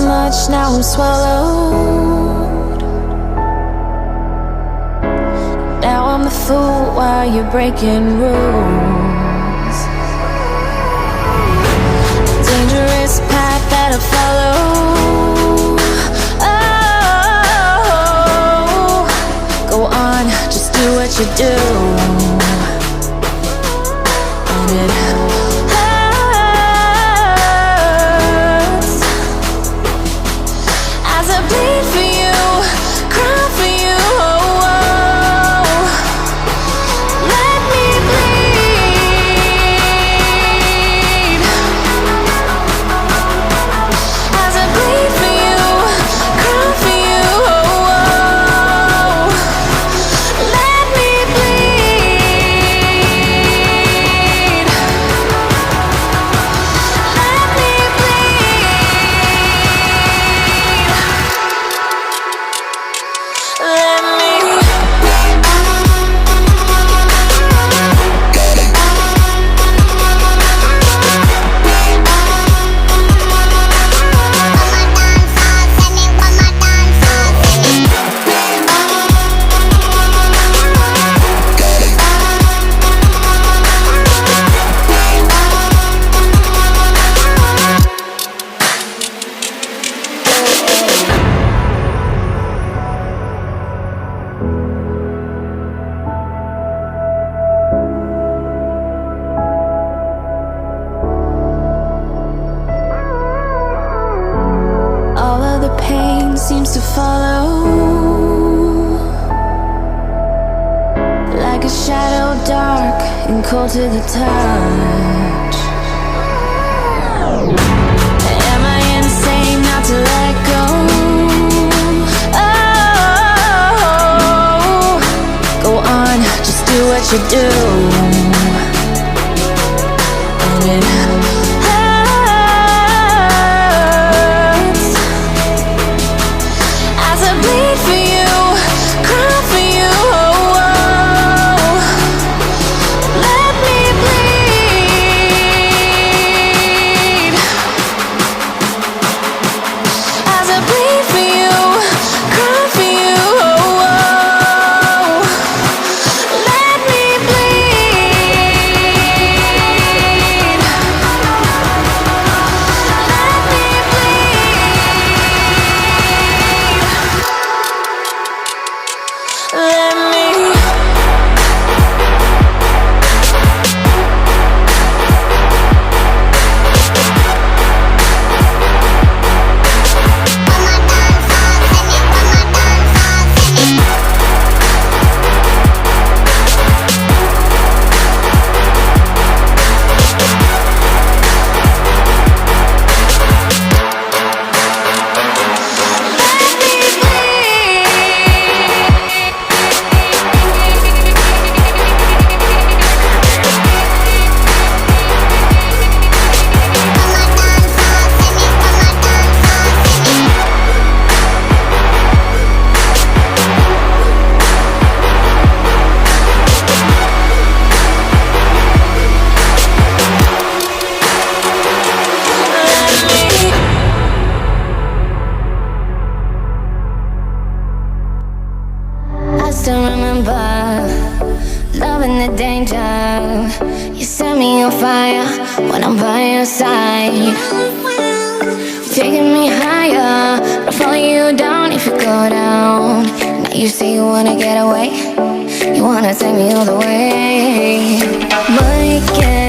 much, now I'm swallowed. Now I'm the fool while you're breaking rules. Dangerous path that I follow. Oh, go on, just do what you do. And it hurts as I bleed for you, cry for you. Oh, oh. Let me bleed as I bleed for you, cry for you. Oh, oh. Let me bleed. Let me all of the pain seems to follow like a shadow, dark and cold to the touch. Am I insane not to let go? Oh, go on, just do what you do. And it hurts as I bleed for you, cry for you. Oh, oh. Let me bleed as I bleed for you, cry for you. Oh, oh. Let me bleed. Let me bleed. Let me. I still remember loving the danger. You set me on fire when I'm by your side. Taking me higher, I'll follow you down if you go down. Now you say you wanna get away, you wanna take me all the way. But you can't.